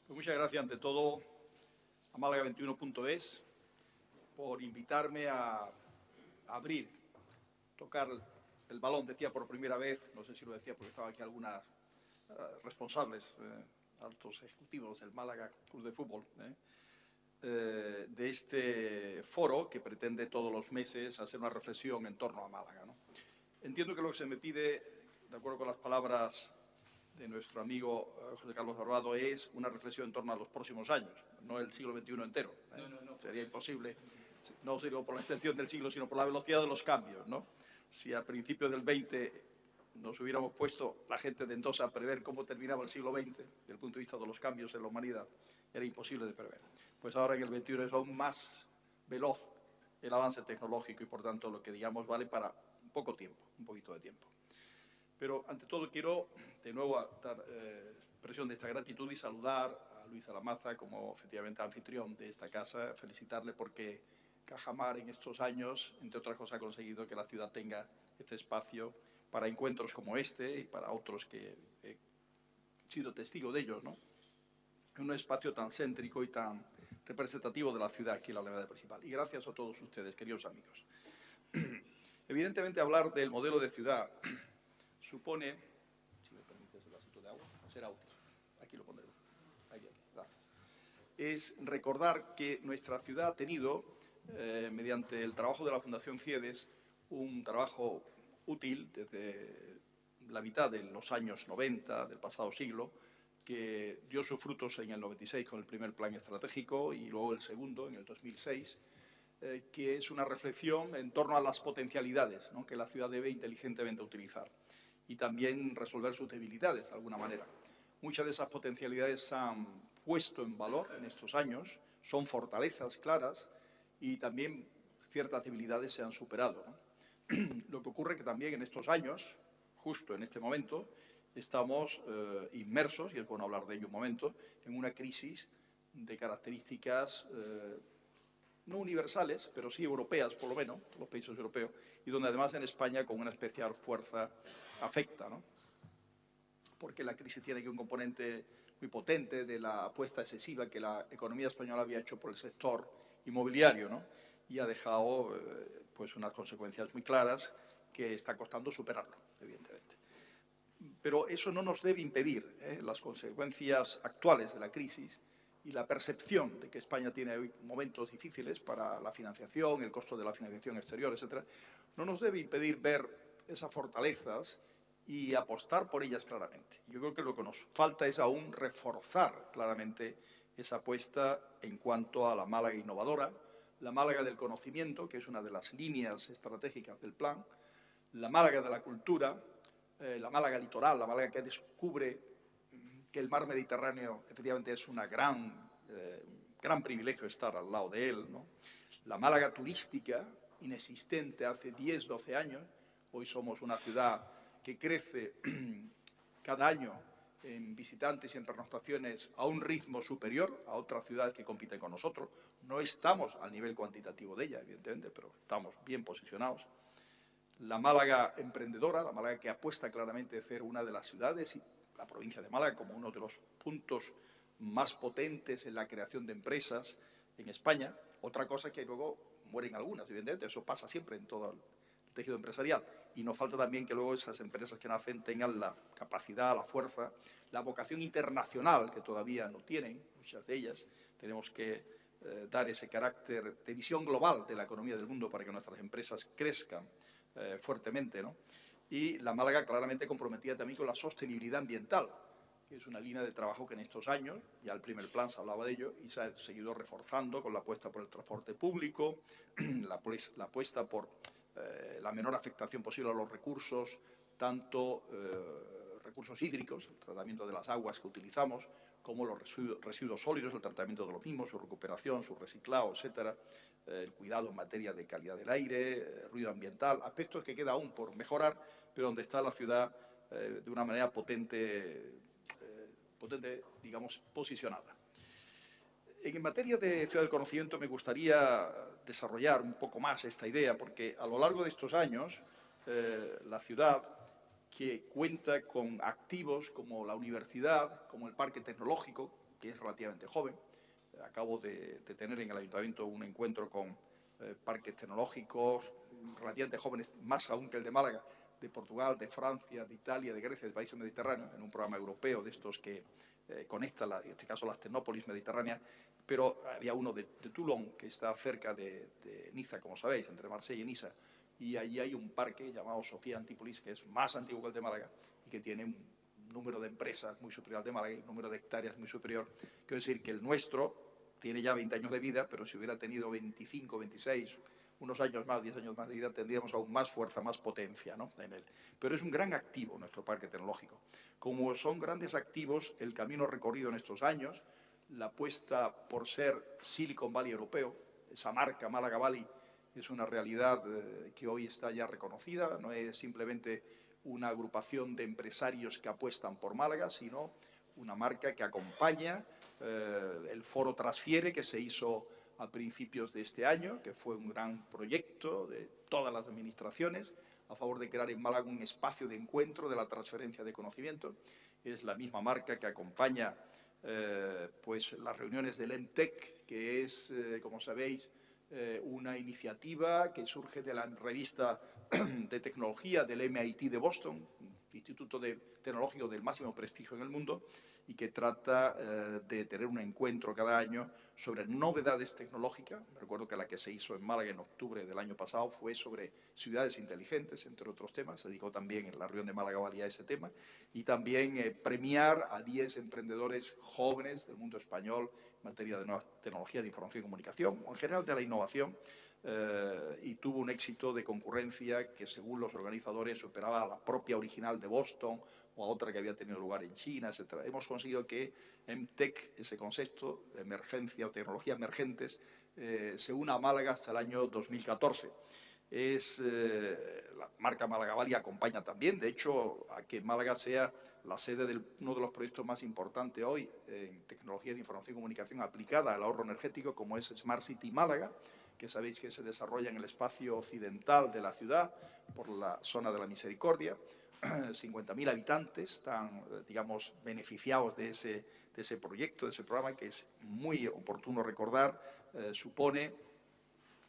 Pues muchas gracias ante todo a Málaga21.es por invitarme a abrir, tocar el balón, decía por primera vez, no sé si lo decía porque estaban aquí algunas responsables, altos ejecutivos del Málaga Club de Fútbol, de este foro que pretende todos los meses hacer una reflexión en torno a Málaga, ¿no? Entiendo que lo que se me pide, de acuerdo con las palabras de nuestro amigo José Carlos Barbado, es una reflexión en torno a los próximos años, no el siglo XXI entero. No. Sería imposible, no solo por la extensión del siglo, sino por la velocidad de los cambios, ¿no? Si a principios del XX nos hubiéramos puesto la gente de entonces a prever cómo terminaba el siglo XX, desde el punto de vista de los cambios en la humanidad, era imposible de prever. Pues ahora en el XXI es aún más veloz el avance tecnológico y, por tanto, lo que digamos vale para poco tiempo, un poquito de tiempo. Pero, ante todo, quiero de nuevo dar expresión de esta gratitud y saludar a Luis Alamaza como, efectivamente, anfitrión de esta casa, felicitarle porque Cajamar en estos años, entre otras cosas, ha conseguido que la ciudad tenga este espacio para encuentros como este y para otros que he sido testigo de ellos, ¿no? Un espacio tan céntrico y tan representativo de la ciudad aquí en la Alameda Principal. Y gracias a todos ustedes, queridos amigos. Evidentemente, hablar del modelo de ciudad supone, si me permites el vasito de agua, será útil. Aquí lo pondré. Aquí, gracias. Es recordar que nuestra ciudad ha tenido, mediante el trabajo de la Fundación CIEDES, un trabajo útil desde la mitad de los años 90 del pasado siglo, que dio sus frutos en el 96 con el primer plan estratégico y luego el segundo en el 2006, que es una reflexión en torno a las potencialidades, ¿no?, que la ciudad debe inteligentemente utilizar y también resolver sus debilidades de alguna manera. Muchas de esas potencialidades se han puesto en valor en estos años, son fortalezas claras y también ciertas debilidades se han superado, ¿no? Lo que ocurre es que también en estos años, justo en este momento, estamos inmersos, y es bueno hablar de ello un momento, en una crisis de características no universales, pero sí europeas, por lo menos, los países europeos, y donde además en España con una especial fuerza afecta, ¿no? Porque la crisis tiene aquí un componente muy potente de la apuesta excesiva que la economía española había hecho por el sector inmobiliario, ¿no? Y ha dejado pues unas consecuencias muy claras que está costando superarlo, evidentemente. Pero eso no nos debe impedir las consecuencias actuales de la crisis y la percepción de que España tiene hoy momentos difíciles para la financiación, el costo de la financiación exterior, etcétera, no nos debe impedir ver esas fortalezas y apostar por ellas claramente. Yo creo que lo que nos falta es aún reforzar claramente esa apuesta en cuanto a la Málaga innovadora, la Málaga del conocimiento, que es una de las líneas estratégicas del plan, la Málaga de la cultura, la Málaga litoral, la Málaga que descubre que el mar Mediterráneo efectivamente es un gran privilegio estar al lado de él, ¿no? La Málaga turística, inexistente hace 10, 12 años, hoy somos una ciudad que crece cada año en visitantes y en pernoctaciones a un ritmo superior a otras ciudades que compiten con nosotros. No estamos al nivel cuantitativo de ella, evidentemente, pero estamos bien posicionados. La Málaga emprendedora, la Málaga que apuesta claramente a ser una de las ciudades y la provincia de Málaga como uno de los puntos más potentes en la creación de empresas en España. Otra cosa es que luego mueren algunas, evidentemente, eso pasa siempre en todo el tejido empresarial. Y nos falta también que luego esas empresas que nacen tengan la capacidad, la fuerza, la vocación internacional, que todavía no tienen, muchas de ellas. Tenemos que dar ese carácter de visión global de la economía del mundo para que nuestras empresas crezcan fuertemente, ¿no? Y la Málaga claramente comprometida también con la sostenibilidad ambiental, que es una línea de trabajo que en estos años, ya el primer plan se hablaba de ello, y se ha seguido reforzando con la apuesta por el transporte público, la apuesta por la menor afectación posible a los recursos, tanto recursos hídricos, el tratamiento de las aguas que utilizamos, como los residuos sólidos, el tratamiento de los mismos, su recuperación, su reciclado, etcétera, el cuidado en materia de calidad del aire, ruido ambiental, aspectos que queda aún por mejorar, pero donde está la ciudad de una manera potente, digamos, posicionada. En materia de ciudad del conocimiento me gustaría desarrollar un poco más esta idea, porque a lo largo de estos años la ciudad, que cuenta con activos como la universidad, como el parque tecnológico, que es relativamente joven. Acabo de tener en el Ayuntamiento un encuentro con parques tecnológicos relativamente jóvenes, más aún que el de Málaga, de Portugal, de Francia, de Italia, de Grecia, de países mediterráneos, en un programa europeo de estos que conecta, en este caso, las tecnópolis mediterráneas, pero había uno de Toulon, que está cerca de Niza, como sabéis, entre Marsella y Niza, y allí hay un parque llamado Sofía Antípolis, que es más antiguo que el de Málaga y que tiene un número de empresas muy superior al de Málaga y un número de hectáreas muy superior. Quiero decir que el nuestro tiene ya 20 años de vida, pero si hubiera tenido 25, 26, unos años más, 10 años más de vida, tendríamos aún más fuerza, más potencia, ¿no?, en él. Pero es un gran activo nuestro parque tecnológico. Como son grandes activos, el camino recorrido en estos años, la apuesta por ser Silicon Valley europeo, esa marca Málaga Valley, es una realidad que hoy está ya reconocida, no es simplemente una agrupación de empresarios que apuestan por Málaga, sino una marca que acompaña el Foro Transfiere, que se hizo a principios de este año, que fue un gran proyecto de todas las administraciones a favor de crear en Málaga un espacio de encuentro de la transferencia de conocimiento. Es la misma marca que acompaña pues las reuniones del EMTEC, que es, como sabéis, una iniciativa que surge de la revista de tecnología del MIT de Boston, instituto tecnológico del máximo prestigio en el mundo, y que trata de tener un encuentro cada año sobre novedades tecnológicas. Recuerdo que la que se hizo en Málaga en octubre del año pasado fue sobre ciudades inteligentes, entre otros temas. Se dedicó también en la reunión de Málaga Valley a ese tema. Y también premiar a 10 emprendedores jóvenes del mundo español en materia de nuevas tecnologías de información y comunicación, o en general de la innovación, y tuvo un éxito de concurrencia que, según los organizadores, superaba a la propia original de Boston o a otra que había tenido lugar en China, etc. Hemos conseguido que MTech, ese concepto de emergencia o tecnologías emergentes, se una a Málaga hasta el año 2014. La marca Málaga Valley acompaña también, de hecho, a que Málaga sea la sede de uno de los proyectos más importantes hoy en tecnología de información y comunicación aplicada al ahorro energético, como es Smart City Málaga, que sabéis que se desarrolla en el espacio occidental de la ciudad, por la zona de la Misericordia. 50.000 habitantes están, digamos, beneficiados de ese proyecto, de ese programa, que es muy oportuno recordar, supone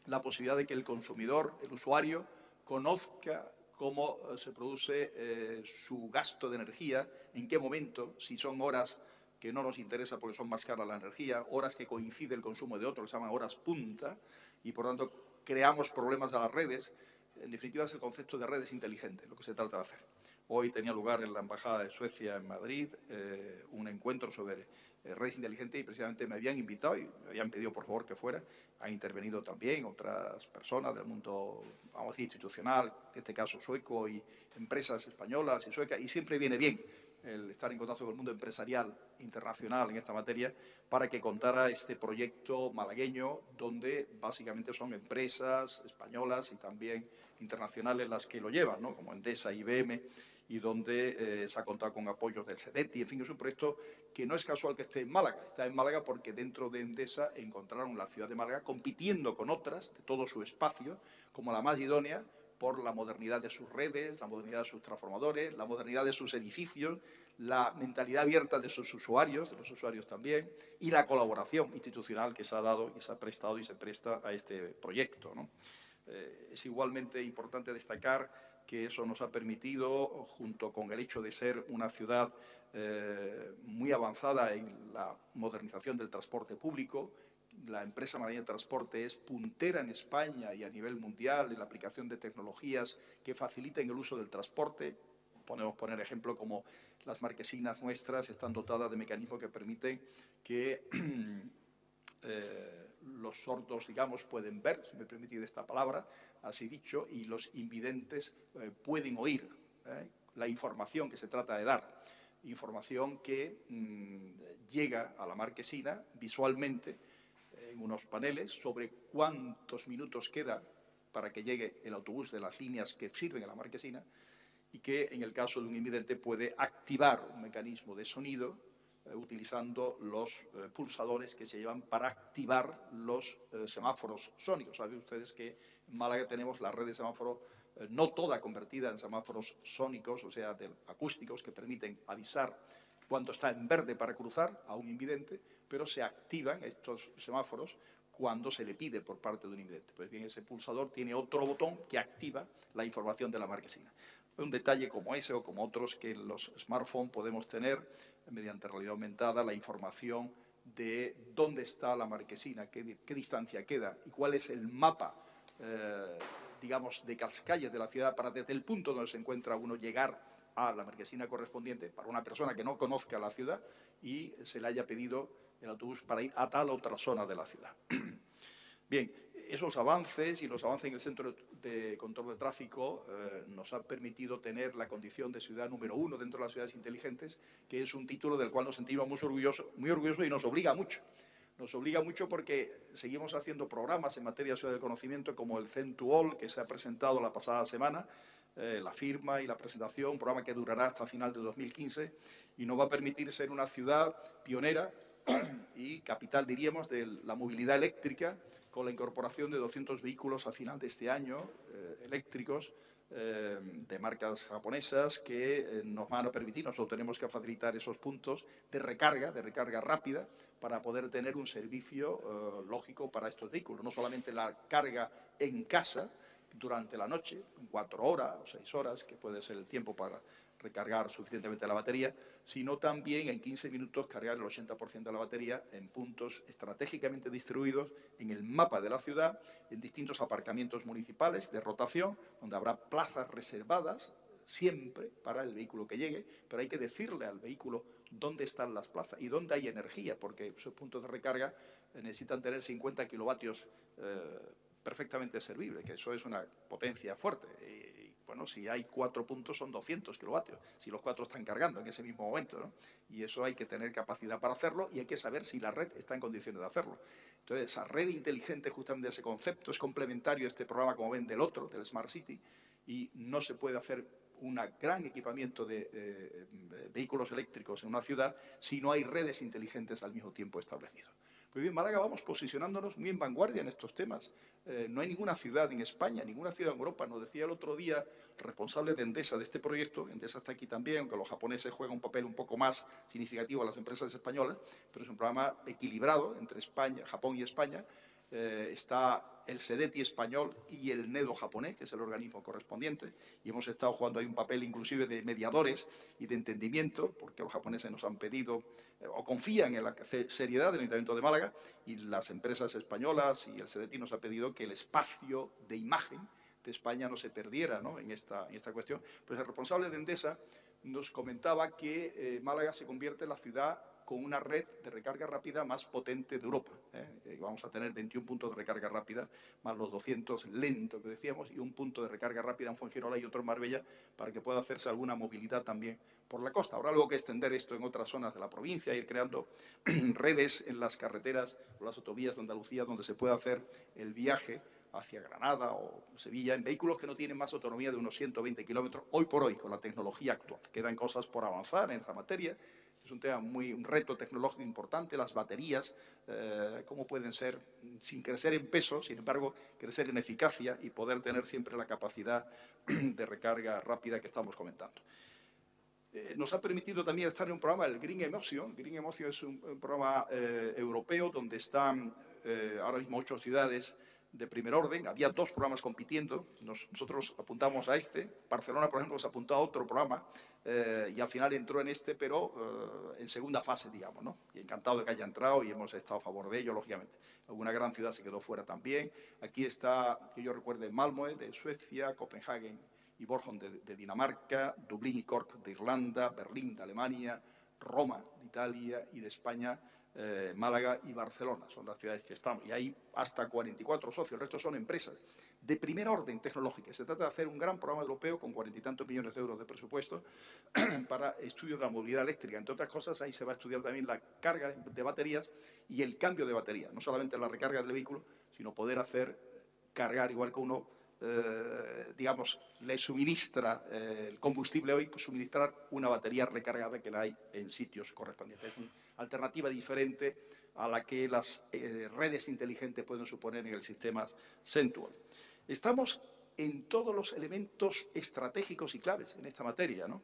la posibilidad de que el consumidor, el usuario, conozca cómo se produce su gasto de energía, en qué momento, si son horas que no nos interesa porque son más caras la energía, horas que coincide el consumo de otros, que se llaman horas punta, y por lo tanto creamos problemas a las redes. En definitiva, es el concepto de redes inteligentes lo que se trata de hacer. Hoy tenía lugar en la Embajada de Suecia en Madrid un encuentro sobre redes inteligentes y precisamente me habían invitado y me habían pedido por favor que fuera. Han intervenido también otras personas del mundo, vamos a decir, institucional, en este caso sueco, y empresas españolas y suecas, y siempre viene bien el estar en contacto con el mundo empresarial internacional en esta materia para que contara este proyecto malagueño donde básicamente son empresas españolas y también internacionales las que lo llevan, ¿no?, como Endesa, IBM, y donde se ha contado con apoyos del SEDETI. En fin, es un proyecto que no es casual que esté en Málaga. Está en Málaga porque dentro de Endesa encontraron la ciudad de Málaga compitiendo con otras de todo su espacio como la más idónea por la modernidad de sus redes, la modernidad de sus transformadores, la modernidad de sus edificios, la mentalidad abierta de sus usuarios, de los usuarios también, y la colaboración institucional que se ha dado y se ha prestado y se presta a este proyecto, ¿no? Es igualmente importante destacar que eso nos ha permitido, junto con el hecho de ser una ciudad muy avanzada en la modernización del transporte público. La empresa malagueña de transporte es puntera en España y a nivel mundial en la aplicación de tecnologías que faciliten el uso del transporte. Podemos poner ejemplo como las marquesinas nuestras están dotadas de mecanismos que permiten que los sordos, digamos, pueden ver, si me permitís esta palabra, así dicho, y los invidentes pueden oír la información que se trata de dar. Información que llega a la marquesina visualmente en unos paneles sobre cuántos minutos queda para que llegue el autobús de las líneas que sirven a la marquesina, y que en el caso de un invidente puede activar un mecanismo de sonido utilizando los pulsadores que se llevan para activar los semáforos sónicos. Saben ustedes que en Málaga tenemos la red de semáforos no toda convertida en semáforos sónicos, o sea, acústicos, que permiten avisar cuando está en verde para cruzar a un invidente, pero se activan estos semáforos cuando se le pide por parte de un invidente. Pues bien, ese pulsador tiene otro botón que activa la información de la marquesina. Un detalle como ese o como otros que en los smartphones podemos tener mediante realidad aumentada la información de dónde está la marquesina, qué distancia queda y cuál es el mapa, digamos, de las calles de la ciudad para desde el punto donde se encuentra uno llegar a la marquesina correspondiente para una persona que no conozca la ciudad y se le haya pedido el autobús para ir a tal otra zona de la ciudad. Bien, esos avances y los avances en el Centro de Control de Tráfico nos han permitido tener la condición de ciudad número 1 dentro de las ciudades inteligentes, que es un título del cual nos sentimos muy orgullosos y nos obliga mucho. Nos obliga mucho porque seguimos haciendo programas en materia de ciudad del conocimiento como el Zen2All, que se ha presentado la pasada semana, la firma y la presentación, un programa que durará hasta final de 2015 y nos va a permitir ser una ciudad pionera y capital, diríamos, de la movilidad eléctrica, con la incorporación de 200 vehículos a final de este año, eléctricos, de marcas japonesas, que nos van a permitir, nosotros tenemos que facilitar esos puntos de recarga rápida, para poder tener un servicio lógico para estos vehículos. No solamente la carga en casa durante la noche, 4 horas o 6 horas, que puede ser el tiempo para recargar suficientemente la batería, sino también en 15 minutos cargar el 80% de la batería en puntos estratégicamente distribuidos en el mapa de la ciudad, en distintos aparcamientos municipales de rotación, donde habrá plazas reservadas siempre para el vehículo que llegue, pero hay que decirle al vehículo dónde están las plazas y dónde hay energía, porque esos puntos de recarga necesitan tener 50 kilovatios perfectamente servibles, que eso es una potencia fuerte. Y, bueno, si hay 4 puntos son 200 kilovatios, si los 4 están cargando en ese mismo momento, ¿no? Y eso hay que tener capacidad para hacerlo y hay que saber si la red está en condiciones de hacerlo. Entonces, esa red inteligente, justamente ese concepto, es complementario a este programa, como ven, del otro, del Smart City, y no se puede hacer un gran equipamiento de vehículos eléctricos en una ciudad si no hay redes inteligentes al mismo tiempo establecidas. Pues bien, Málaga vamos posicionándonos muy en vanguardia en estos temas. No hay ninguna ciudad en España, ninguna ciudad en Europa. Nos decía el otro día el responsable de Endesa de este proyecto, Endesa está aquí también, aunque los japoneses juegan un papel un poco más significativo a las empresas españolas, pero es un programa equilibrado entre España, Japón y España. Está el SEDETI español y el NEDO japonés, que es el organismo correspondiente, y hemos estado jugando ahí un papel inclusive de mediadores y de entendimiento, porque los japoneses nos han pedido o confían en la seriedad del Ayuntamiento de Málaga, y las empresas españolas y el SEDETI nos ha pedido que el espacio de imagen de España no se perdiera, ¿no?, en esta cuestión. Pues el responsable de Endesa nos comentaba que Málaga se convierte en la ciudad con una red de recarga rápida más potente de Europa. Vamos a tener 21 puntos de recarga rápida, más los 200 lentos que decíamos, y un punto de recarga rápida en Fuengirola y otro en Marbella, para que pueda hacerse alguna movilidad también por la costa. Habrá luego que extender esto en otras zonas de la provincia, ir creando redes en las carreteras o las autovías de Andalucía donde se pueda hacer el viaje hacia Granada o Sevilla en vehículos que no tienen más autonomía de unos 120 kilómetros, hoy por hoy, con la tecnología actual. Quedan cosas por avanzar en esa materia. Es un tema un reto tecnológico importante, las baterías, cómo pueden ser, sin crecer en peso, sin embargo, crecer en eficacia y poder tener siempre la capacidad de recarga rápida que estamos comentando. Nos ha permitido también estar en un programa, el Green Emotion. Green Emotion es un programa europeo donde están ahora mismo 8 ciudades de primer orden. Había 2 programas compitiendo. Nosotros apuntamos a este. Barcelona, por ejemplo, se apuntó a otro programa y al final entró en este, pero en segunda fase, digamos, ¿no? Y encantado de que haya entrado y hemos estado a favor de ello, lógicamente. Alguna gran ciudad se quedó fuera también. Aquí está, que yo recuerde, Malmö de Suecia, Copenhague y Bornholm de Dinamarca, Dublín y Cork de Irlanda, Berlín de Alemania, Roma de Italia y de España, Málaga y Barcelona. Son las ciudades que estamos. Y hay hasta 44 socios. El resto son empresas de primer orden tecnológica. Se trata de hacer un gran programa europeo con 40 y tantos millones de euros de presupuesto para estudios de la movilidad eléctrica. Entre otras cosas, ahí se va a estudiar también la carga de baterías y el cambio de batería. No solamente la recarga del vehículo, sino poder hacer cargar igual que uno digamos, le suministra el combustible hoy, pues suministrar una batería recargada que la hay en sitios correspondientes. Es una alternativa diferente a la que las redes inteligentes pueden suponer en el sistema Zen2All. Estamos en todos los elementos estratégicos y claves en esta materia, ¿no?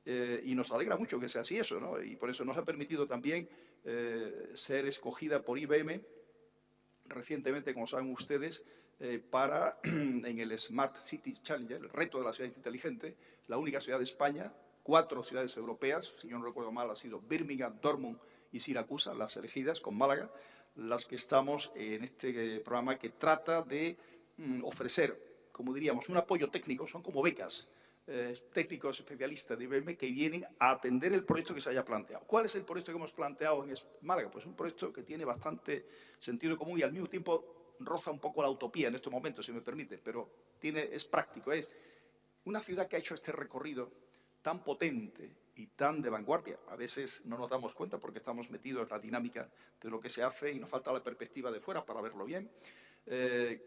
y nos alegra mucho que sea así eso, ¿no? Y por eso nos ha permitido también ser escogida por IBM recientemente, como saben ustedes, para en el Smart City Challenger, el reto de la ciudad inteligente, la única ciudad de España, 4 ciudades europeas, si yo no recuerdo mal, ha sido Birmingham, Dortmund y Siracusa, las elegidas con Málaga, las que estamos en este programa que trata de ofrecer, como diríamos, un apoyo técnico, son como becas, técnicos especialistas de IBM que vienen a atender el proyecto que se haya planteado. ¿Cuál es el proyecto que hemos planteado en Málaga? Pues un proyecto que tiene bastante sentido común y al mismo tiempo roza un poco la utopía en estos momentos, si me permite, pero es práctico. Es una ciudad que ha hecho este recorrido tan potente y tan de vanguardia. A veces no nos damos cuenta porque estamos metidos en la dinámica de lo que se hace y nos falta la perspectiva de fuera para verlo bien.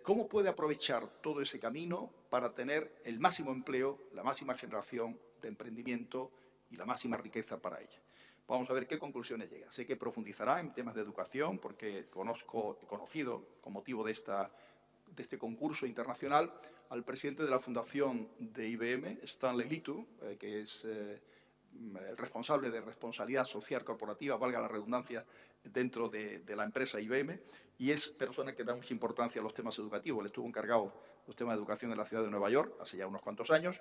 ¿Cómo puede aprovechar todo ese camino para tener el máximo empleo, la máxima generación de emprendimiento y la máxima riqueza para ella? Vamos a ver qué conclusiones llega. Sé que profundizará en temas de educación porque he conocido con motivo de este concurso internacional al presidente de la fundación de IBM, Stanley Litu, que es el responsable de responsabilidad social corporativa, valga la redundancia, dentro de la empresa IBM, y es persona que da mucha importancia a los temas educativos. Le estuvo encargado los temas de educación en la ciudad de Nueva York hace ya unos cuantos años,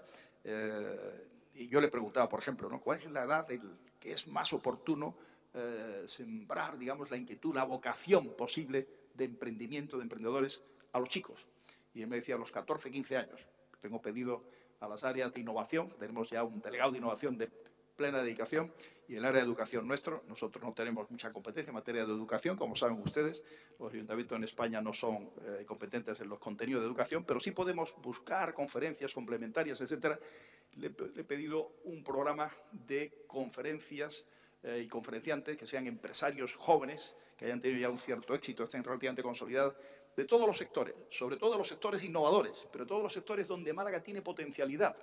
y yo le preguntaba, por ejemplo, ¿no?, ¿cuál es la edad que es más oportuno sembrar, digamos, la inquietud, la vocación posible de emprendimiento, de emprendedores a los chicos? Y él me decía, a los 14, 15 años. Tengo pedido a las áreas de innovación, tenemos ya un delegado de innovación de plena dedicación, y en el área de educación nosotros no tenemos mucha competencia en materia de educación, como saben ustedes, los ayuntamientos en España no son competentes en los contenidos de educación, pero sí podemos buscar conferencias complementarias, etcétera. Le he pedido un programa de conferencias y conferenciantes que sean empresarios jóvenes, que hayan tenido ya un cierto éxito, estén relativamente consolidados, de todos los sectores, sobre todo de los sectores innovadores, pero todos los sectores donde Málaga tiene potencialidad,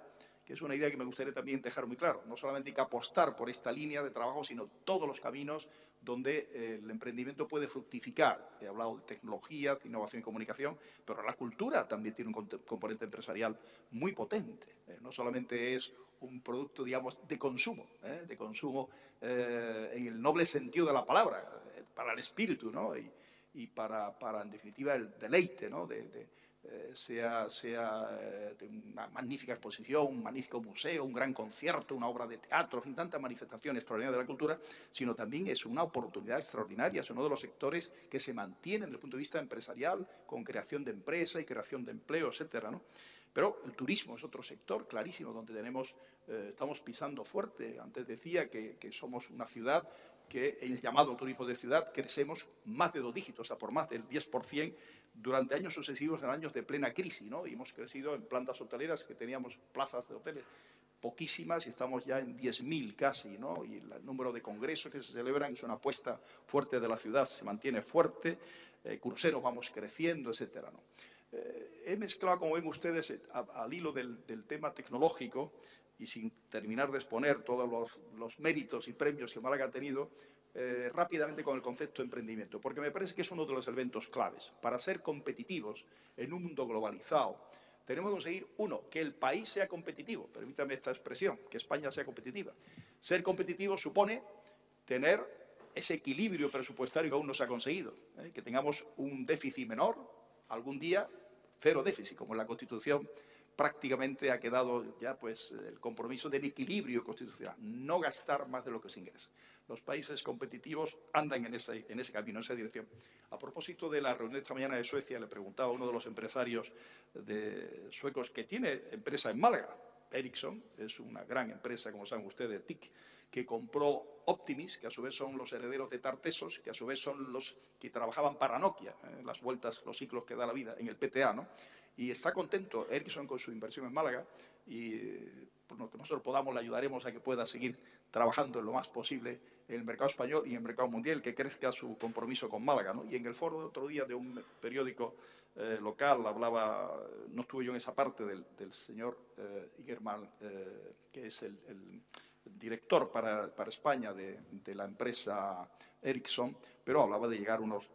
que es una idea que me gustaría también dejar muy claro. No solamente hay que apostar por esta línea de trabajo, sino todos los caminos donde el emprendimiento puede fructificar. He hablado de tecnología, de innovación y comunicación, pero la cultura también tiene un componente empresarial muy potente. No solamente es un producto, digamos, de consumo en el noble sentido de la palabra, para el espíritu, ¿no? Y para, en definitiva, el deleite, ¿no?, sea de una magnífica exposición, un magnífico museo, un gran concierto, una obra de teatro, en fin, tanta manifestación extraordinaria de la cultura, sino también es una oportunidad extraordinaria, es uno de los sectores que se mantienen desde el punto de vista empresarial, con creación de empresa y creación de empleo, etcétera, ¿no? Pero el turismo es otro sector clarísimo donde estamos pisando fuerte. Antes decía que somos una ciudad que el llamado turismo de ciudad crecemos más de 2 dígitos, o sea, por más del 10% durante años sucesivos, en años de plena crisis, ¿no? Y hemos crecido en plantas hoteleras que teníamos plazas de hoteles poquísimas y estamos ya en 10.000 casi, ¿no? Y el número de congresos que se celebran es una apuesta fuerte de la ciudad, se mantiene fuerte, cruceros vamos creciendo, etcétera, ¿no? He mezclado, como ven ustedes, al hilo del tema tecnológico y sin terminar de exponer todos los méritos y premios que Málaga ha tenido, rápidamente con el concepto de emprendimiento, porque me parece que es uno de los elementos claves. Para ser competitivos en un mundo globalizado, tenemos que conseguir, uno, que el país sea competitivo, permítame esta expresión, que España sea competitiva. Ser competitivo supone tener ese equilibrio presupuestario que aún no se ha conseguido, que tengamos un déficit menor, algún día cero déficit, como en la Constitución prácticamente ha quedado ya pues el compromiso del equilibrio constitucional, no gastar más de lo que se ingresa. Los países competitivos andan en ese camino, en esa dirección. A propósito de la reunión de esta mañana de Suecia, le preguntaba a uno de los empresarios suecos que tiene empresa en Málaga, Ericsson, es una gran empresa, como saben ustedes, TIC, que compró Optimis, que a su vez son los herederos de Tartesos, que a su vez son los que trabajaban para Nokia, las vueltas, los ciclos que da la vida, en el PTA, ¿no? Y está contento Ericsson con su inversión en Málaga y por lo que nosotros podamos le ayudaremos a que pueda seguir trabajando en lo más posible en el mercado español y en el mercado mundial, que crezca su compromiso con Málaga, ¿no? Y en el foro de otro día de un periódico local hablaba, no estuve yo en esa parte, del señor Ingerman, que es el director para España de la empresa Ericsson, pero hablaba de llegar a unos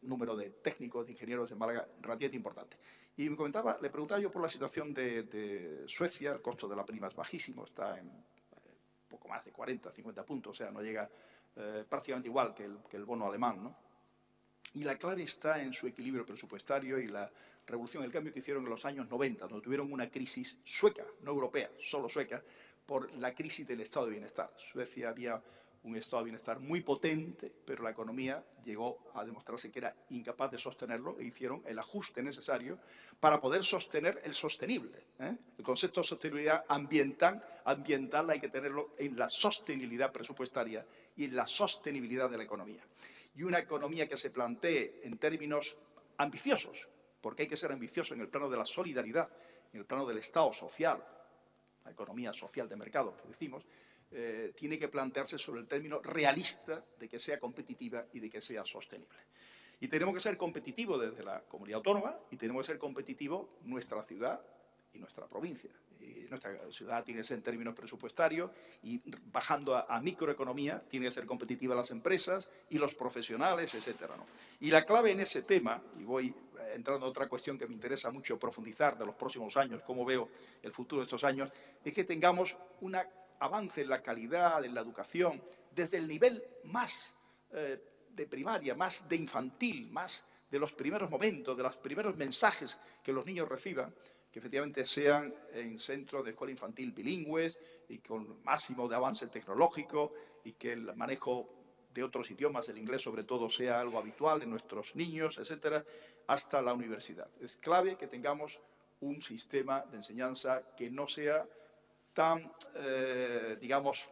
número de técnicos, de ingenieros en Málaga relativamente importante. Y le preguntaba yo por la situación de Suecia, el costo de la prima es bajísimo, está en poco más de 40, 50 puntos, o sea, no llega prácticamente igual que el bono alemán, ¿no? Y la clave está en su equilibrio presupuestario y la revolución, el cambio que hicieron en los años 90, donde tuvieron una crisis sueca, no europea, solo sueca, por la crisis del estado de bienestar. Suecia había un estado de bienestar muy potente, pero la economía llegó a demostrarse que era incapaz de sostenerlo e hicieron el ajuste necesario para poder sostener el sostenible. El concepto de sostenibilidad ambiental hay que tenerlo en la sostenibilidad presupuestaria y en la sostenibilidad de la economía. Y una economía que se plantee en términos ambiciosos, porque hay que ser ambicioso en el plano de la solidaridad, en el plano del Estado social, la economía social de mercado que decimos, tiene que plantearse sobre el término realista de que sea competitiva y de que sea sostenible. Y tenemos que ser competitivos desde la comunidad autónoma y tenemos que ser competitivos nuestra ciudad y nuestra provincia. Y nuestra ciudad tiene que ser en términos presupuestarios y bajando a microeconomía tiene que ser competitiva las empresas y los profesionales, etcétera, ¿no? Y la clave en ese tema, y voy entrando a otra cuestión que me interesa mucho profundizar de los próximos años, cómo veo el futuro de estos años, es que tengamos un avance en la calidad, en la educación, desde el nivel más de primaria, más de infantil, más de los primeros momentos, de los primeros mensajes que los niños reciban, que efectivamente sean en centros de escuela infantil bilingües y con máximo de avance tecnológico y que el manejo de otros idiomas, el inglés sobre todo, sea algo habitual en nuestros niños, etcétera, hasta la universidad. Es clave que tengamos un sistema de enseñanza que no sea tan, digamos,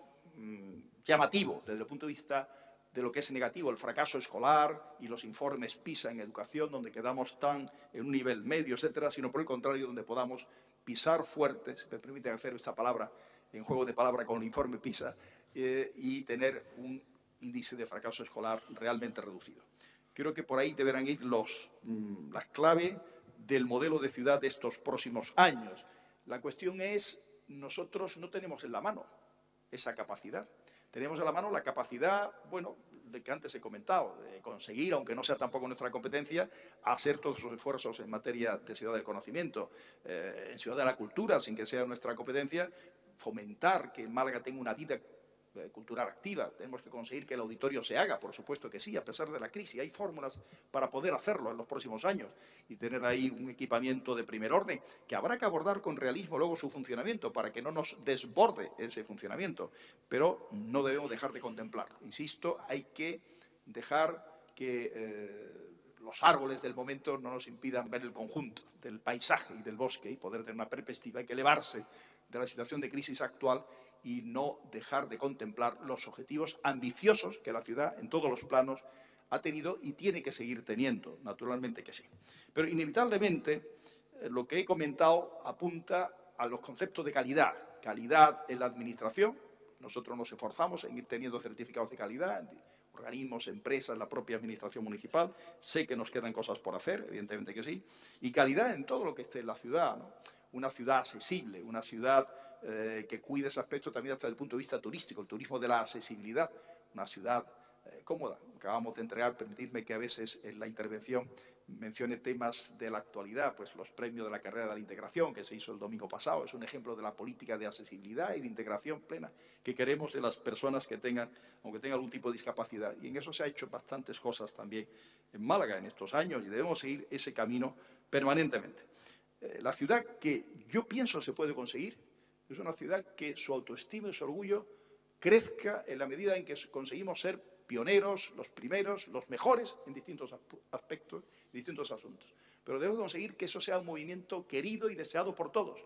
llamativo desde el punto de vista de lo que es negativo, el fracaso escolar y los informes PISA en educación, donde quedamos tan en un nivel medio, etcétera, sino por el contrario, donde podamos pisar fuerte, si me permite hacer esta palabra en juego de palabra con el informe PISA, y tener un índice de fracaso escolar realmente reducido. Creo que por ahí deberán ir las claves del modelo de ciudad de estos próximos años. La cuestión es, nosotros no tenemos en la mano esa capacidad. Tenemos en la mano la capacidad, bueno, de que antes he comentado, de conseguir, aunque no sea tampoco nuestra competencia, hacer todos los esfuerzos en materia de ciudad del conocimiento, en ciudad de la cultura, sin que sea nuestra competencia, fomentar que Málaga tenga una vida cultural activa. Tenemos que conseguir que el auditorio se haga, por supuesto que sí, a pesar de la crisis. Hay fórmulas para poder hacerlo en los próximos años y tener ahí un equipamiento de primer orden que habrá que abordar con realismo luego su funcionamiento para que no nos desborde ese funcionamiento. Pero no debemos dejar de contemplarlo. Insisto, hay que dejar que los árboles del momento no nos impidan ver el conjunto del paisaje y del bosque y poder tener una perspectiva. Hay que elevarse de la situación de crisis actual y no dejar de contemplar los objetivos ambiciosos que la ciudad, en todos los planos, ha tenido y tiene que seguir teniendo, naturalmente que sí. Pero inevitablemente lo que he comentado apunta a los conceptos de calidad. Calidad en la administración. Nosotros nos esforzamos en ir teniendo certificados de calidad, organismos, empresas, la propia administración municipal. Sé que nos quedan cosas por hacer, evidentemente que sí. Y calidad en todo lo que esté en la ciudad, ¿no? Una ciudad accesible, una ciudad que cuide ese aspecto también desde el punto de vista turístico, el turismo de la accesibilidad, una ciudad cómoda. Acabamos de entregar, permitidme que a veces en la intervención mencione temas de la actualidad, pues los premios de la carrera de la integración que se hizo el domingo pasado, es un ejemplo de la política de accesibilidad y de integración plena que queremos de las personas que tengan, aunque tengan algún tipo de discapacidad. Y en eso se ha hecho bastantes cosas también en Málaga en estos años y debemos seguir ese camino permanentemente. La ciudad que yo pienso se puede conseguir es una ciudad que su autoestima y su orgullo crezca en la medida en que conseguimos ser pioneros, los primeros, los mejores en distintos aspectos, en distintos asuntos. Pero debemos conseguir que eso sea un movimiento querido y deseado por todos.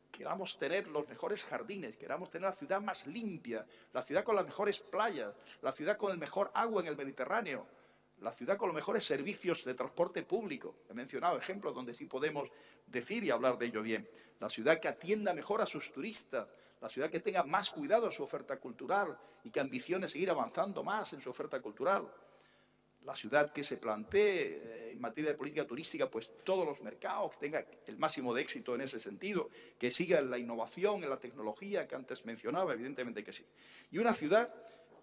Queramos tener los mejores jardines, queramos tener la ciudad más limpia, la ciudad con las mejores playas, la ciudad con el mejor agua en el Mediterráneo, la ciudad con los mejores servicios de transporte público. He mencionado ejemplos donde sí podemos decir y hablar de ello bien. La ciudad que atienda mejor a sus turistas, la ciudad que tenga más cuidado en su oferta cultural y que ambicione seguir avanzando más en su oferta cultural. La ciudad que se plantee en materia de política turística, pues todos los mercados, que tenga el máximo de éxito en ese sentido, que siga en la innovación, en la tecnología que antes mencionaba, evidentemente que sí. Y una ciudad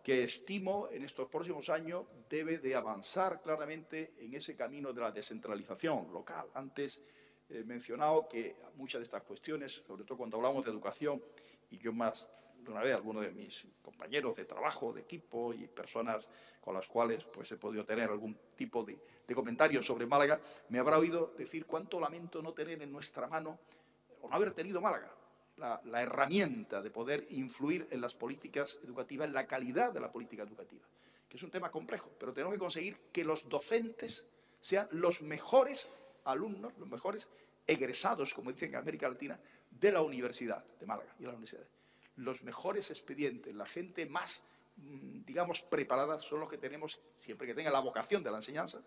que estimo en estos próximos años debe de avanzar claramente en ese camino de la descentralización local. Antes he mencionado que muchas de estas cuestiones, sobre todo cuando hablamos de educación, y yo más una vez algunos de mis compañeros de trabajo, de equipo y personas con las cuales pues, he podido tener algún tipo de comentarios sobre Málaga, me habrá oído decir cuánto lamento no tener en nuestra mano o no haber tenido Málaga la herramienta de poder influir en las políticas educativas, en la calidad de la política educativa, que es un tema complejo, pero tenemos que conseguir que los docentes sean los mejores alumnos, los mejores egresados, como dicen en América Latina, de la Universidad de Málaga y de la Universidad. Los mejores expedientes, la gente más, digamos, preparada son los que tenemos, siempre que tengan la vocación de la enseñanza,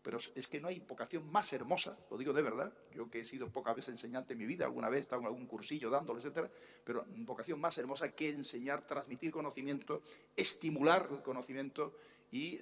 pero es que no hay vocación más hermosa, lo digo de verdad, yo que he sido pocas veces enseñante en mi vida, alguna vez he estado en algún cursillo dándolo, etcétera, pero vocación más hermosa que enseñar, transmitir conocimiento, estimular el conocimiento y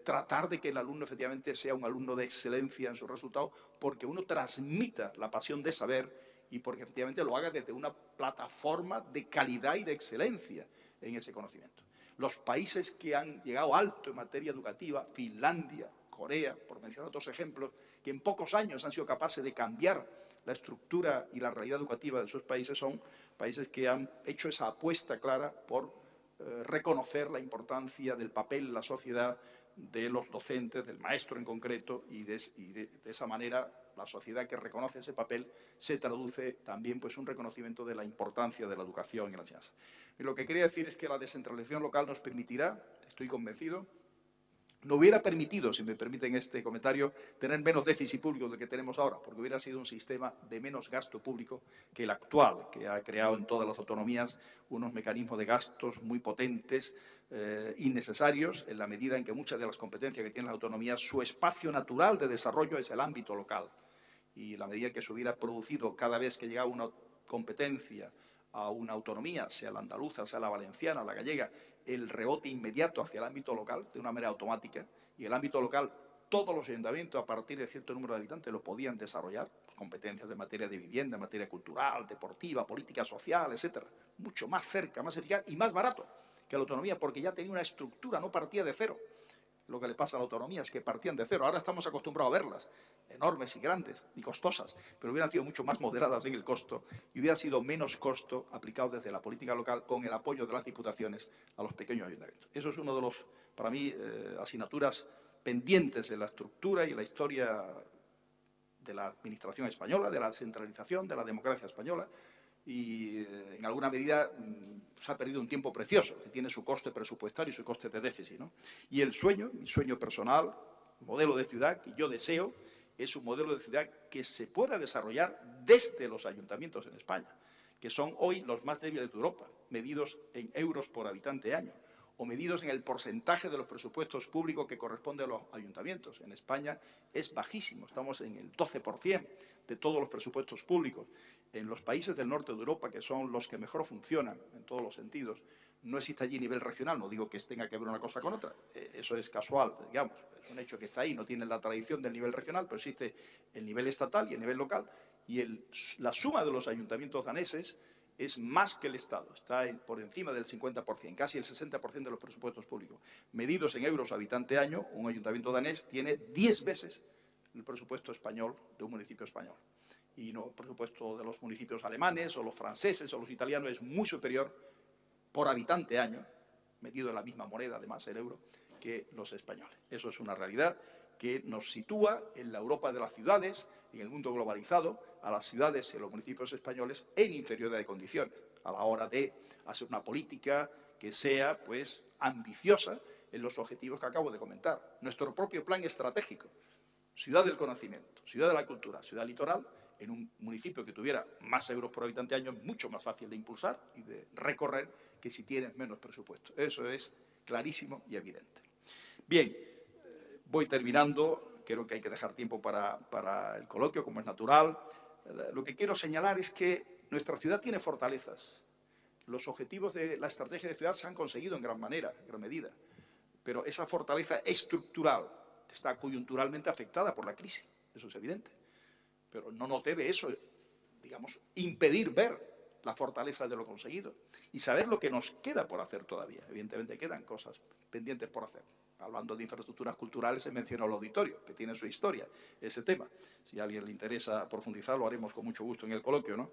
tratar de que el alumno efectivamente sea un alumno de excelencia en sus resultados, porque uno transmita la pasión de saber y porque efectivamente lo haga desde una plataforma de calidad y de excelencia en ese conocimiento. Los países que han llegado alto en materia educativa, Finlandia, Corea, por mencionar otros ejemplos, que en pocos años han sido capaces de cambiar la estructura y la realidad educativa de sus países, son países que han hecho esa apuesta clara por reconocer la importancia del papel en la sociedad de los docentes, del maestro en concreto, y de esa manera la sociedad que reconoce ese papel se traduce también pues, un reconocimiento de la importancia de la educación y la enseñanza. Y lo que quería decir es que la descentralización local nos permitirá, estoy convencido, no hubiera permitido, si me permiten este comentario, tener menos déficit público del que tenemos ahora, porque hubiera sido un sistema de menos gasto público que el actual, que ha creado en todas las autonomías unos mecanismos de gastos muy potentes, innecesarios, en la medida en que muchas de las competencias que tienen las autonomías, su espacio natural de desarrollo es el ámbito local. Y en la medida que se hubiera producido cada vez que llegaba una competencia a una autonomía, sea la andaluza, sea la valenciana, la gallega, el rebote inmediato hacia el ámbito local de una manera automática, y el ámbito local, todos los ayuntamientos a partir de cierto número de habitantes lo podían desarrollar, competencias de materia de vivienda, en materia cultural, deportiva, política social, etcétera, mucho más cerca, más eficaz y más barato que la autonomía, porque ya tenía una estructura, no partía de cero. Lo que le pasa a la autonomía es que partían de cero. Ahora estamos acostumbrados a verlas, enormes y grandes y costosas, pero hubieran sido mucho más moderadas en el costo y hubiera sido menos costo aplicado desde la política local con el apoyo de las diputaciones a los pequeños ayuntamientos. Eso es uno de los, para mí, asignaturas pendientes de la estructura y la historia de la administración española, de la descentralización, de la democracia española, y en alguna medida se ha perdido un tiempo precioso, que tiene su coste presupuestario y su coste de déficit, ¿no? Y el sueño, mi sueño personal, modelo de ciudad que yo deseo, es un modelo de ciudad que se pueda desarrollar desde los ayuntamientos en España, que son hoy los más débiles de Europa, medidos en euros por habitante año, o medidos en el porcentaje de los presupuestos públicos que corresponde a los ayuntamientos. En España es bajísimo, estamos en el 12% de todos los presupuestos públicos. En los países del norte de Europa, que son los que mejor funcionan en todos los sentidos, no existe allí nivel regional, no digo que tenga que ver una cosa con otra, eso es casual, digamos, es un hecho que está ahí, no tiene la tradición del nivel regional, pero existe el nivel estatal y el nivel local, y la suma de los ayuntamientos daneses es más que el Estado, está por encima del 50%, casi el 60% de los presupuestos públicos. Medidos en euros habitante año, un ayuntamiento danés tiene 10 veces el presupuesto español de un municipio español. Y no, por supuesto, de los municipios alemanes o los franceses o los italianos es muy superior por habitante año, medido en la misma moneda, además, el euro, que los españoles. Eso es una realidad que nos sitúa en la Europa de las ciudades, en el mundo globalizado, a las ciudades y a los municipios españoles en inferioridad de condiciones, a la hora de hacer una política que sea, pues, ambiciosa en los objetivos que acabo de comentar. Nuestro propio plan estratégico, ciudad del conocimiento, ciudad de la cultura, ciudad litoral, en un municipio que tuviera más euros por habitante año, es mucho más fácil de impulsar y de recorrer que si tienes menos presupuesto. Eso es clarísimo y evidente. Bien, voy terminando. Creo que hay que dejar tiempo para el coloquio, como es natural. Lo que quiero señalar es que nuestra ciudad tiene fortalezas. Los objetivos de la estrategia de ciudad se han conseguido en gran medida, pero esa fortaleza estructural está coyunturalmente afectada por la crisis, eso es evidente. Pero no nos debe eso, digamos, impedir ver la fortaleza de lo conseguido y saber lo que nos queda por hacer todavía. Evidentemente quedan cosas pendientes por hacer. Hablando de infraestructuras culturales, se mencionó el auditorio, que tiene su historia, ese tema. Si a alguien le interesa profundizar, lo haremos con mucho gusto en el coloquio, ¿no?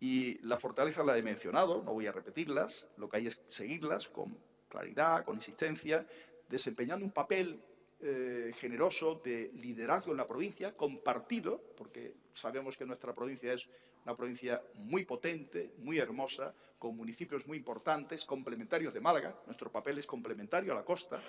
Y la fortaleza la he mencionado, no voy a repetirlas, lo que hay es seguirlas con claridad, con insistencia, desempeñando un papel generoso de liderazgo en la provincia, compartido, porque sabemos que nuestra provincia es una provincia muy potente, muy hermosa, con municipios muy importantes, complementarios de Málaga. Nuestro papel es complementario a la costa.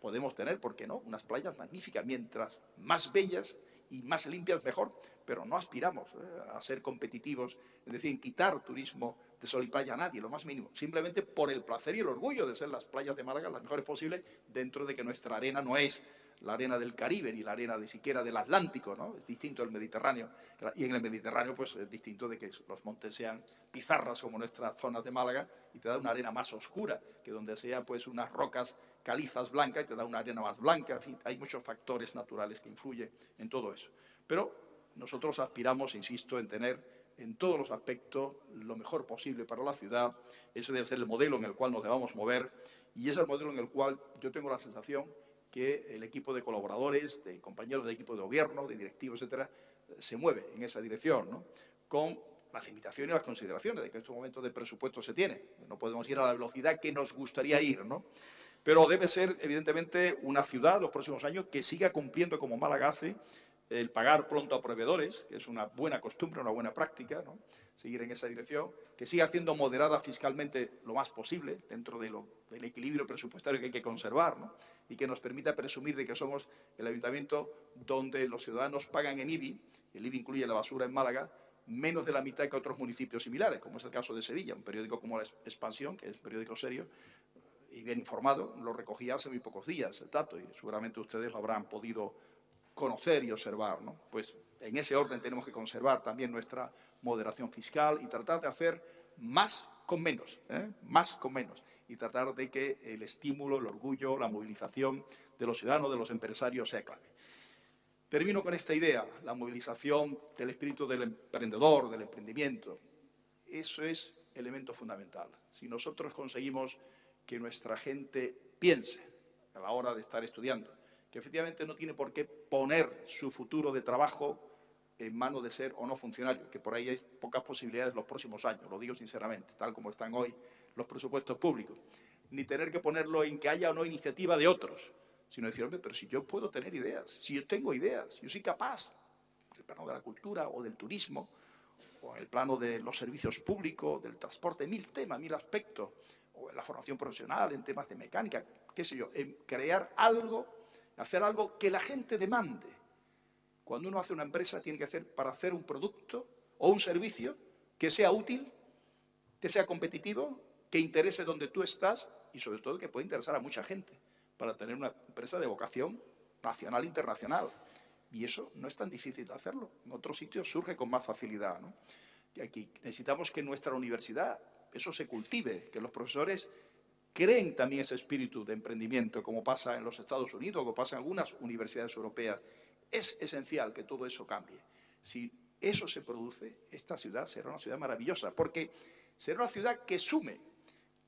Podemos tener, ¿por qué no?, unas playas magníficas, mientras más bellas y más limpias mejor, pero no aspiramos a ser competitivos, es decir, quitar turismo de sol y playa a nadie, lo más mínimo, simplemente por el placer y el orgullo de ser las playas de Málaga las mejores posibles, dentro de que nuestra arena no es la arena del Caribe ni la arena de siquiera del Atlántico, ¿no? Es distinto del Mediterráneo, y en el Mediterráneo pues es distinto de que los montes sean pizarras como nuestras zonas de Málaga y te da una arena más oscura que donde sea pues unas rocas calizas blancas y te da una arena más blanca. En fin, hay muchos factores naturales que influyen en todo eso. Pero nosotros aspiramos, insisto, en tener en todos los aspectos lo mejor posible para la ciudad. Ese debe ser el modelo en el cual nos debamos mover y es el modelo en el cual yo tengo la sensación que el equipo de colaboradores, de compañeros de equipo de gobierno, de directivos, etcétera, se mueve en esa dirección, ¿no? Con las limitaciones y las consideraciones de que en estos momentos de presupuesto se tiene. No podemos ir a la velocidad que nos gustaría ir, ¿no? Pero debe ser, evidentemente, una ciudad, los próximos años, que siga cumpliendo como Málaga hace, el pagar pronto a proveedores, que es una buena costumbre, una buena práctica, ¿no? Seguir en esa dirección, que siga haciendo moderada fiscalmente lo más posible, dentro de del equilibrio presupuestario que hay que conservar, ¿no? Y que nos permita presumir de que somos el ayuntamiento donde los ciudadanos pagan en IBI, el IBI incluye la basura en Málaga, menos de la mitad que otros municipios similares, como es el caso de Sevilla, un periódico como La Expansión, que es un periódico serio y bien informado, lo recogía hace muy pocos días el dato, y seguramente ustedes lo habrán podido conocer y observar, ¿no? Pues en ese orden tenemos que conservar también nuestra moderación fiscal y tratar de hacer más con menos, más con menos, y tratar de que el estímulo, el orgullo, la movilización de los ciudadanos, de los empresarios sea clave. Termino con esta idea, la movilización del espíritu del emprendedor, del emprendimiento. Eso es elemento fundamental. Si nosotros conseguimos que nuestra gente piense a la hora de estar estudiando, que efectivamente no tiene por qué poner su futuro de trabajo en manos de ser o no funcionario, que por ahí hay pocas posibilidades los próximos años, lo digo sinceramente, tal como están hoy los presupuestos públicos, ni tener que ponerlo en que haya o no iniciativa de otros, sino decir, hombre, pero si yo puedo tener ideas, si yo tengo ideas, yo soy capaz, el plano de la cultura o del turismo, o en el plano de los servicios públicos, del transporte, mil temas, mil aspectos, o en la formación profesional, en temas de mecánica, qué sé yo, en crear algo, hacer algo que la gente demande. Cuando uno hace una empresa, tiene que hacer para hacer un producto o un servicio que sea útil, que sea competitivo, que interese donde tú estás y sobre todo que pueda interesar a mucha gente para tener una empresa de vocación nacional e internacional. Y eso no es tan difícil de hacerlo. En otros sitios surge con más facilidad, ¿no? Y aquí necesitamos que en nuestra universidad eso se cultive, que los profesores creen también ese espíritu de emprendimiento, como pasa en los Estados Unidos, como pasa en algunas universidades europeas. Es esencial que todo eso cambie. Si eso se produce, esta ciudad será una ciudad maravillosa, porque será una ciudad que sume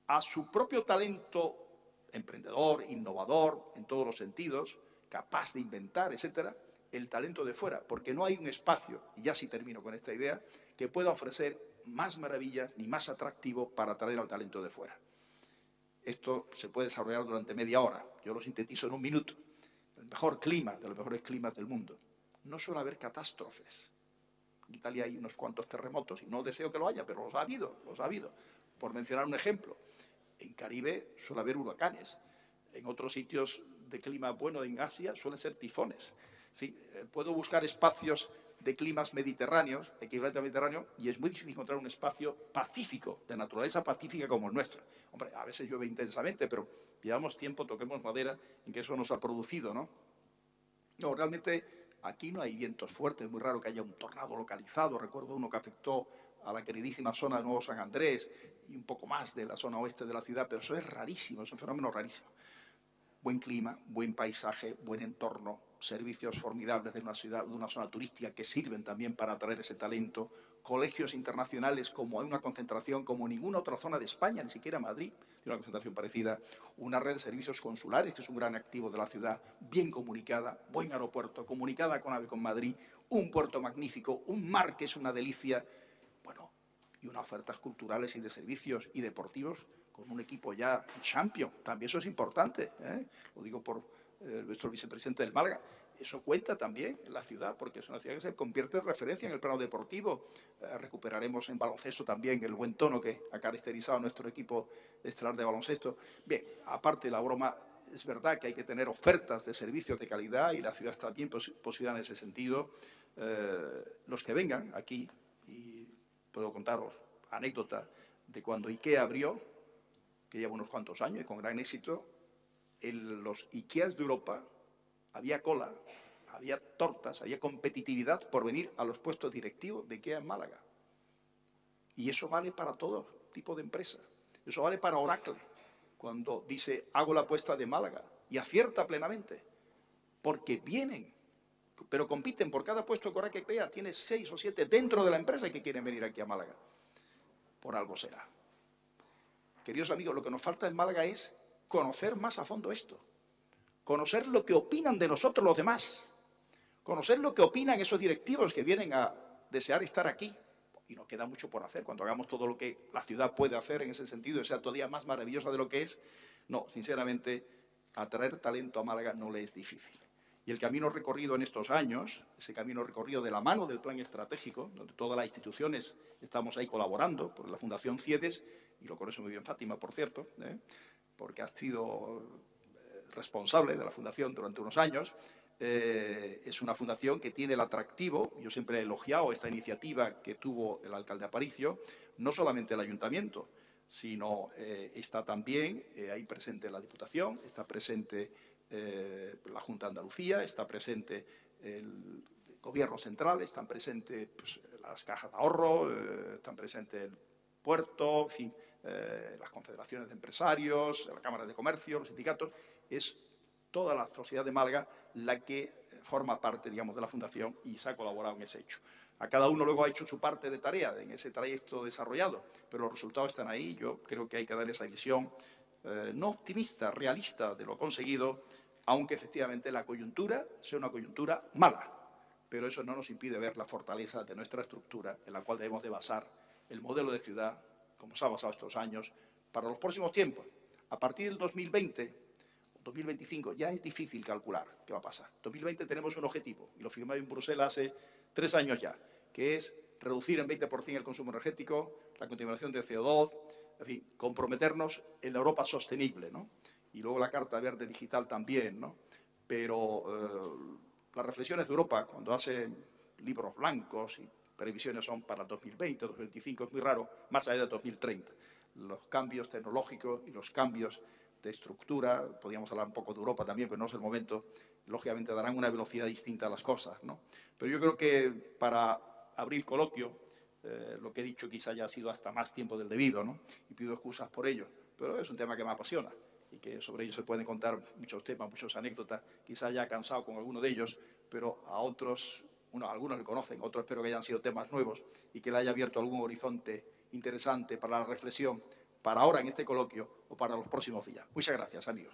a su propio talento emprendedor, innovador, en todos los sentidos, capaz de inventar, etcétera, el talento de fuera, porque no hay un espacio, y ya sí termino con esta idea, que pueda ofrecer más maravillas ni más atractivo para atraer al talento de fuera. Esto se puede desarrollar durante media hora, yo lo sintetizo en un minuto. El mejor clima, de los mejores climas del mundo. No suele haber catástrofes. En Italia hay unos cuantos terremotos, y no deseo que lo haya, pero los ha habido, los ha habido. Por mencionar un ejemplo, en Caribe suele haber huracanes. En otros sitios de clima bueno en Asia suelen ser tifones. En fin, puedo buscar espacios de climas mediterráneos, equivalente al Mediterráneo, y es muy difícil encontrar un espacio pacífico, de naturaleza pacífica como el nuestro. Hombre, a veces llueve intensamente, pero llevamos tiempo, toquemos madera, en que eso nos ha producido, ¿no? No, realmente aquí no hay vientos fuertes, es muy raro que haya un tornado localizado. Recuerdo uno que afectó a la queridísima zona de Nuevo San Andrés y un poco más de la zona oeste de la ciudad, pero eso es rarísimo, es un fenómeno rarísimo. Buen clima, buen paisaje, buen entorno, servicios formidables de una ciudad, de una zona turística que sirven también para atraer ese talento, colegios internacionales como hay una concentración como ninguna otra zona de España, ni siquiera Madrid, tiene una concentración parecida, una red de servicios consulares que es un gran activo de la ciudad, bien comunicada, buen aeropuerto, comunicada con Madrid, un puerto magnífico, un mar que es una delicia, bueno, y y unas ofertas culturales y de servicios y deportivos con un equipo ya champion. También eso es importante, ¿eh? Lo digo por nuestro vicepresidente del Málaga. Eso cuenta también en la ciudad, porque es una ciudad que se convierte en referencia en el plano deportivo. Recuperaremos en baloncesto también el buen tono que ha caracterizado a nuestro equipo estelar de baloncesto. Bien, aparte de la broma, es verdad que hay que tener ofertas de servicios de calidad y la ciudad está bien posicionada en ese sentido. Los que vengan aquí, y puedo contaros anécdota de cuando IKEA abrió, que lleva unos cuantos años y con gran éxito, en los IKEAs de Europa había cola, había tortas, había competitividad por venir a los puestos directivos de IKEA en Málaga. Y eso vale para todo tipo de empresa. Eso vale para Oracle, cuando dice, hago la apuesta de Málaga, y acierta plenamente, porque vienen, pero compiten por cada puesto que Oracle crea, tiene 6 o 7 dentro de la empresa que quieren venir aquí a Málaga. Por algo será. Queridos amigos, lo que nos falta en Málaga es conocer más a fondo esto. Conocer lo que opinan de nosotros los demás. Conocer lo que opinan esos directivos que vienen a desear estar aquí. Y nos queda mucho por hacer cuando hagamos todo lo que la ciudad puede hacer en ese sentido y sea todavía más maravillosa de lo que es. No, sinceramente, atraer talento a Málaga no le es difícil. Y el camino recorrido en estos años, ese camino recorrido de la mano del plan estratégico, donde todas las instituciones estamos ahí colaborando, por la Fundación CIEDES, y lo conoce muy bien Fátima, por cierto, porque ha sido responsable de la fundación durante unos años. Es una fundación que tiene el atractivo, yo siempre he elogiado esta iniciativa que tuvo el alcalde Aparicio, no solamente el ayuntamiento, sino está también ahí presente la Diputación, está presente la Junta de Andalucía, está presente el Gobierno Central, están presentes pues, las cajas de ahorro, están presentes el puerto, en fin, las confederaciones de empresarios, la Cámara de Comercio, los sindicatos. Es toda la sociedad de Málaga la que forma parte, digamos, de la Fundación y se ha colaborado en ese hecho. A cada uno luego ha hecho su parte de tarea en ese trayecto desarrollado, pero los resultados están ahí. Yo creo que hay que dar esa visión no optimista, realista de lo conseguido, aunque efectivamente la coyuntura sea una coyuntura mala, pero eso no nos impide ver la fortaleza de nuestra estructura en la cual debemos de basar el modelo de ciudad, como se ha basado estos años, para los próximos tiempos. A partir del 2020, 2025, ya es difícil calcular qué va a pasar. En 2020 tenemos un objetivo, y lo firmé en Bruselas hace 3 años ya, que es reducir en 20% el consumo energético, la contaminación de CO2, en fin, comprometernos en la Europa sostenible, ¿no? Y luego la Carta Verde Digital también, ¿no? Pero las reflexiones de Europa, cuando hacen libros blancos y previsiones son para 2020, 2025, es muy raro, más allá de 2030. Los cambios tecnológicos y los cambios de estructura, podríamos hablar un poco de Europa también, pero no es el momento, lógicamente darán una velocidad distinta a las cosas, ¿no? Pero yo creo que para abrir coloquio, lo que he dicho quizá ya ha sido hasta más tiempo del debido, ¿no? Y pido excusas por ello, pero es un tema que me apasiona y que sobre ello se pueden contar muchos temas, muchas anécdotas. Quizá ya cansado con alguno de ellos, pero a otros, algunos le conocen, otros espero que hayan sido temas nuevos y que le haya abierto algún horizonte interesante para la reflexión, para ahora en este coloquio o para los próximos días. Muchas gracias, amigos.